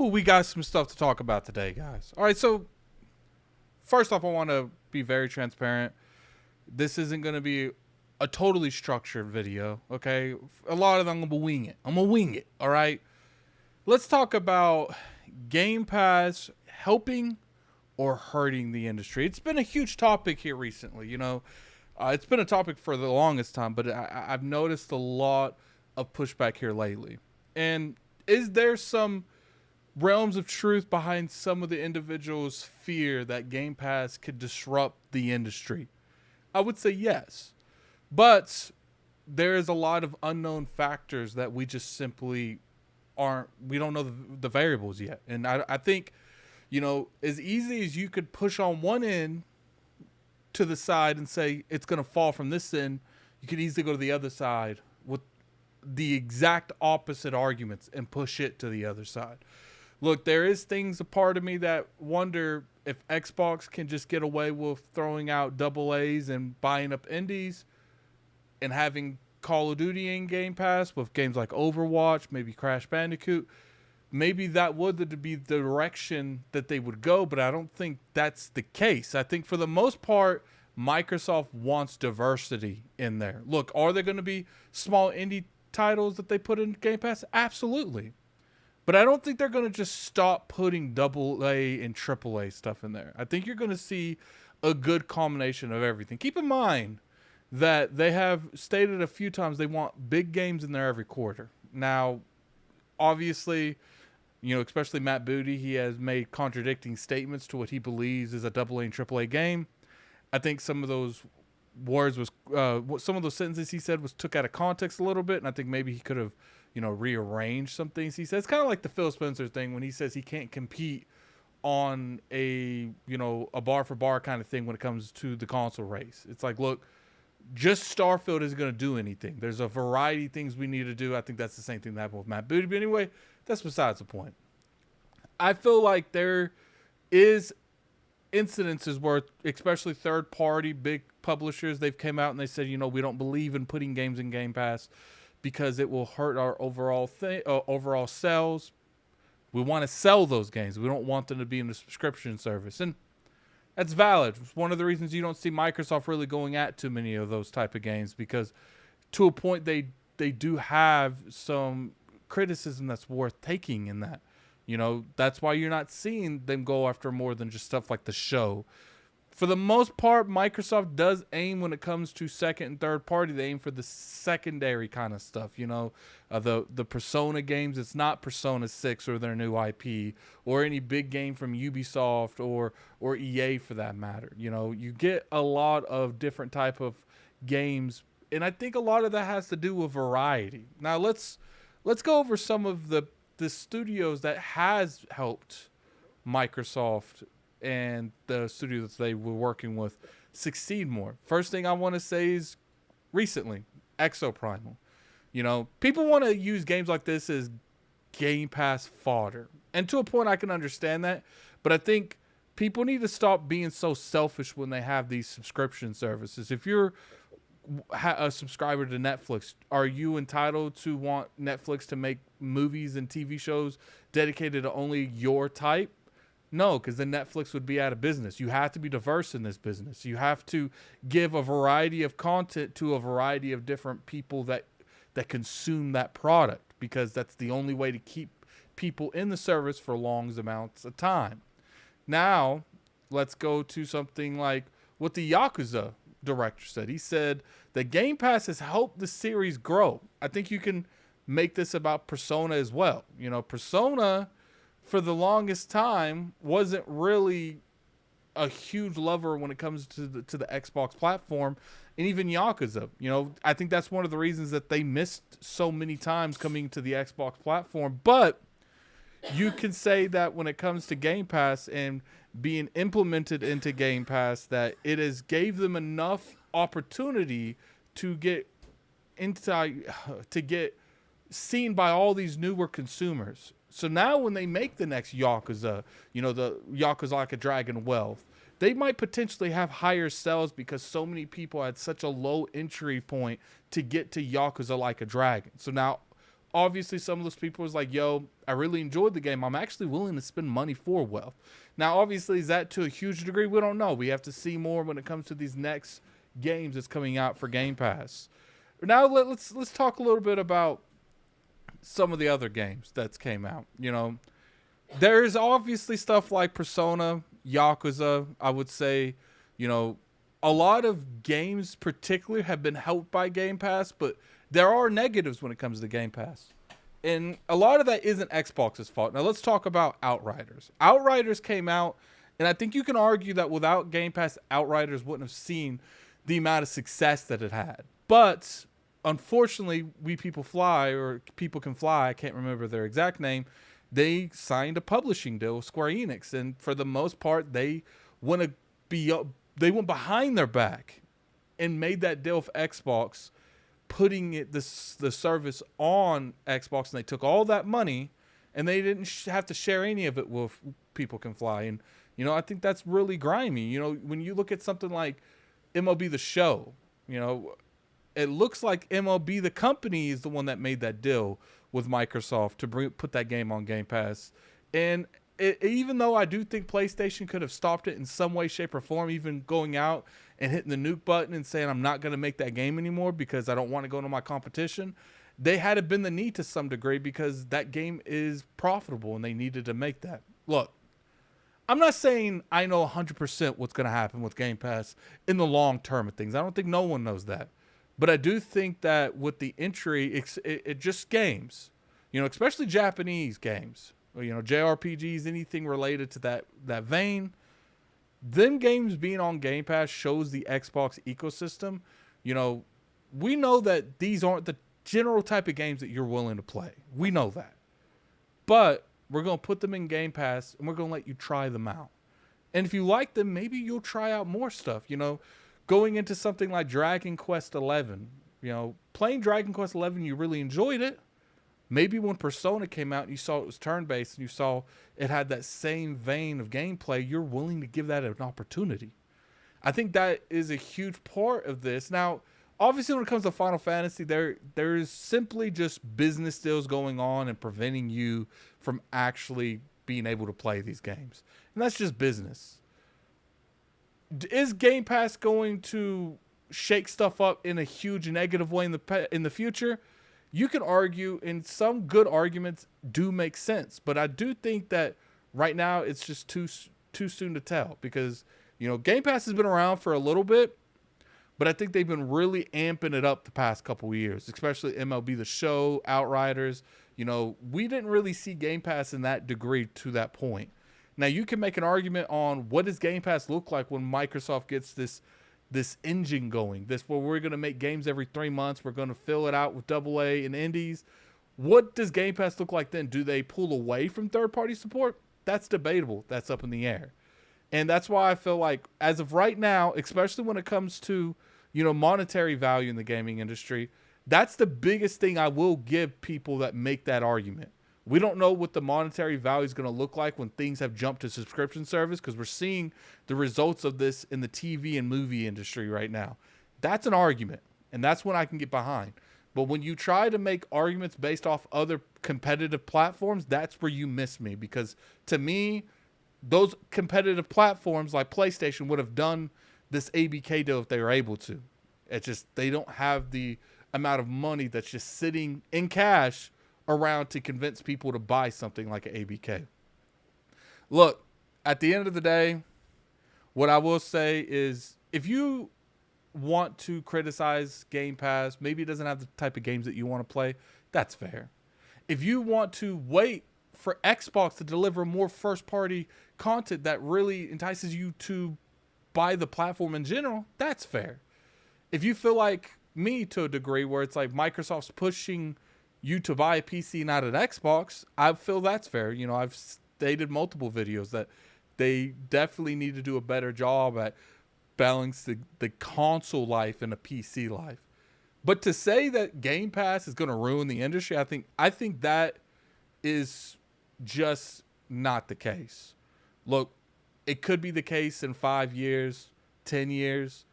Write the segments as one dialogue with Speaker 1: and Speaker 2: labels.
Speaker 1: Ooh, we got some stuff to talk about today, guys. All right, so first off, I want to be very transparent. This isn't going to be a totally structured video, okay? A lot of them I'm going to wing it. All right? Let's talk about Game Pass helping or hurting the industry. It's been a huge topic here recently, it's been a topic for the longest time, but I've noticed a lot of pushback here lately. And is there some realms of truth behind some of the individuals' fear that Game Pass could disrupt the industry? I would say yes. But there is a lot of unknown factors that we just simply we don't know the variables yet. And I think, as easy as you could push on one end to the side and say it's going to fall from this end, you could easily go to the other side with the exact opposite arguments and push it to the other side. Look, there is things, a part of me that wonder if Xbox can just get away with throwing out double A's and buying up indies and having Call of Duty in Game Pass with games like Overwatch, maybe Crash Bandicoot. Maybe that would be the direction that they would go, but I don't think that's the case. I think for the most part, Microsoft wants diversity in there. Look, are there going to be small indie titles that they put in Game Pass? Absolutely. But I don't think they're going to just stop putting AA and AAA stuff in there. I think you're going to see a good combination of everything. Keep in mind that they have stated a few times they want big games in there every quarter. Now, obviously, especially Matt Booty, he has made contradicting statements to what he believes is a AA and AAA game. I think some of those words some of those sentences he said was took out of context a little bit, and I think maybe he could have, rearranged some things he says. It's kind of like the Phil Spencer thing when he says he can't compete on a bar for bar kind of thing when it comes to the console race. It's like, look, just Starfield isn't going to do anything. There's a variety of things we need to do. I think that's the same thing that happened with Matt Booty. But anyway, that's besides the point. I feel like there is incidences where, especially third-party big publishers, they've came out and they said, we don't believe in putting games in Game Pass because it will hurt our overall sales. We want to sell those games. We don't want them to be in the subscription service. And that's valid. It's one of the reasons you don't see Microsoft really going at too many of those type of games, because to a point they do have some criticism that's worth taking in that. That's why you're not seeing them go after more than just stuff like The Show. For the most part, Microsoft does aim when it comes to second and third party. They aim for the secondary kind of stuff, the Persona games. It's not Persona 6 or their new IP or any big game from Ubisoft or EA for that matter. You get a lot of different type of games, and I think a lot of that has to do with variety. Now let's go over some of the studios that has helped Microsoft and the studios they were working with succeed more. First thing I want to say is recently, EXO Primal. People want to use games like this as Game Pass fodder. And to a point, I can understand that. But I think people need to stop being so selfish when they have these subscription services. If you're a subscriber to Netflix, are you entitled to want Netflix to make movies and TV shows dedicated to only your type? No, because then Netflix would be out of business. You have to be diverse in this business. You have to give a variety of content to a variety of different people that consume that product, because that's the only way to keep people in the service for long amounts of time. Now, let's go to something like what the Yakuza director said. He said that Game Pass has helped the series grow. I think you can make this about Persona as well. Persona, for the longest time, wasn't really a huge lover when it comes to the Xbox platform, and even Yakuza. I think that's one of the reasons that they missed so many times coming to the Xbox platform. But you can say that when it comes to Game Pass and being implemented into Game Pass, that it has gave them enough opportunity to get seen by all these newer consumers. So now when they make the next Yakuza, the Yakuza Like a Dragon Wealth, they might potentially have higher sales because so many people had such a low entry point to get to Yakuza Like a Dragon. So now obviously some of those people was like, yo, I really enjoyed the game. I'm actually willing to spend money for wealth. Now, obviously, is that to a huge degree? We don't know. We have to see more when it comes to these next games that's coming out for Game Pass. Now, let's talk a little bit about some of the other games that's came out. There's obviously stuff like Persona, Yakuza. I would say, a lot of games particularly have been helped by Game Pass, but there are negatives when it comes to Game Pass. And a lot of that isn't Xbox's fault. Now let's talk about Outriders. Outriders came out, and I think you can argue that without Game Pass, Outriders wouldn't have seen the amount of success that it had. But unfortunately, We People Fly, or People Can Fly, I can't remember their exact name, they signed a publishing deal with Square Enix, and for the most part, they went behind their back and made that deal with Xbox, putting the service on Xbox, and they took all that money, and they didn't have to share any of it with People Can Fly. And I think that's really grimy. When you look at something like MLB The Show, it looks like MLB the company is the one that made that deal with Microsoft to put that game on Game Pass. And even though I do think PlayStation could have stopped it in some way, shape, or form, even going out and hitting the nuke button and saying, I'm not going to make that game anymore because I don't want to go to my competition, they had to bend the knee to some degree because that game is profitable and they needed to make that. Look, I'm not saying I know 100% what's going to happen with Game Pass in the long term of things. I don't think no one knows that. But I do think that with the entry, it just games, especially Japanese games, JRPGs, anything related to that vein, them games being on Game Pass shows the Xbox ecosystem. We know that these aren't the general type of games that you're willing to play. We know that. But we're going to put them in Game Pass, and we're going to let you try them out. And if you like them, maybe you'll try out more stuff, Going into something like Dragon Quest 11, playing Dragon Quest 11, you really enjoyed it. Maybe when Persona came out and you saw it was turn-based and you saw it had that same vein of gameplay, you're willing to give that an opportunity. I think that is a huge part of this. Now, obviously when it comes to Final Fantasy, there's simply just business deals going on and preventing you from actually being able to play these games. And that's just business. Is Game Pass going to shake stuff up in a huge negative way in the future? You can argue, and some good arguments do make sense, but I do think that right now it's just too soon to tell because Game Pass has been around for a little bit, but I think they've been really amping it up the past couple of years, especially MLB The Show, Outriders. We didn't really see Game Pass in that degree to that point. Now, you can make an argument on what does Game Pass look like when Microsoft gets this engine going, where we're going to make games every 3 months. We're going to fill it out with AA and indies. What does Game Pass look like then? Do they pull away from third-party support? That's debatable. That's up in the air. And that's why I feel like as of right now, especially when it comes to, monetary value in the gaming industry, that's the biggest thing I will give people that make that argument. We don't know what the monetary value is going to look like when things have jumped to subscription service because we're seeing the results of this in the TV and movie industry right now. That's an argument, and that's one I can get behind. But when you try to make arguments based off other competitive platforms, that's where you miss me because to me, those competitive platforms like PlayStation would have done this ABK deal if they were able to. It's just they don't have the amount of money that's just sitting in cash around to convince people to buy something like an ABK. Look, at the end of the day, what I will say is if you want to criticize Game Pass, maybe it doesn't have the type of games that you want to play, that's fair. If you want to wait for Xbox to deliver more first-party content that really entices you to buy the platform in general, that's fair. If you feel like me to a degree where it's like Microsoft's pushing you to buy a PC, not an Xbox, I feel that's fair. I've stated multiple videos that they definitely need to do a better job at balancing the console life and a PC life. But to say that Game Pass is going to ruin the industry, I think that is just not the case. Look, it could be the case in 5 years, 10 years,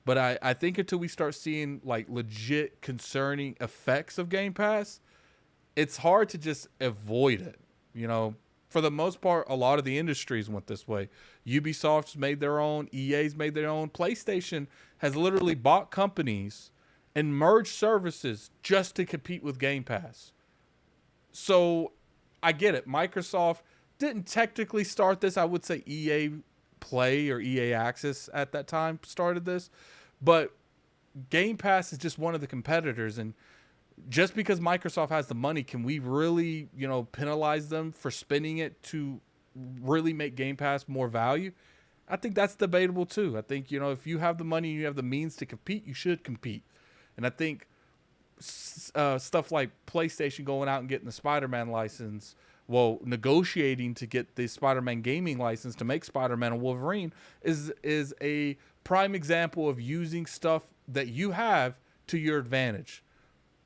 Speaker 1: but I think until we start seeing like legit concerning effects of Game Pass, it's hard to just avoid it. You know, for the most part, a lot of the industries went this way. Ubisoft's made their own, EA's made their own, PlayStation has literally bought companies and merged services just to compete with Game Pass. So I get it. Microsoft didn't technically start this. I would say EA Play or EA Access at that time started this, but Game Pass is just one of the competitors, and just because Microsoft has the money, can we really, penalize them for spending it to really make Game Pass more value? I think that's debatable too. I think, if you have the money and you have the means to compete, you should compete. And I think stuff like PlayStation going out and getting the Spider-Man license, negotiating to get the Spider-Man gaming license to make Spider-Man and Wolverine is a prime example of using stuff that you have to your advantage.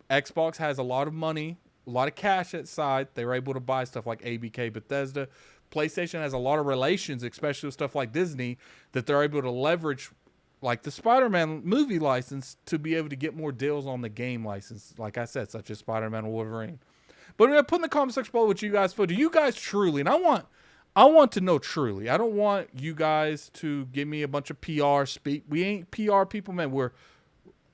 Speaker 1: Xbox has a lot of money, a lot of cash at side. They were able to buy stuff like ABK, Bethesda. PlayStation has a lot of relations, especially with stuff like Disney, that they're able to leverage, like the Spider-Man movie license, to be able to get more deals on the game license, like I said, such as Spider-Man and Wolverine. But I'm going to put in the comment section below what you guys feel. Do you guys truly, and I want to know truly. I don't want you guys to give me a bunch of PR speak. We ain't PR people, man.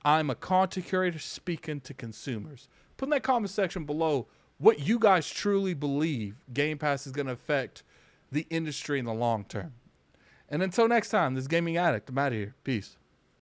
Speaker 1: I'm a content curator speaking to consumers. Put in that comment section below what you guys truly believe Game Pass is going to affect the industry in the long term. And until next time, this is Gaming Addict. I'm out of here. Peace.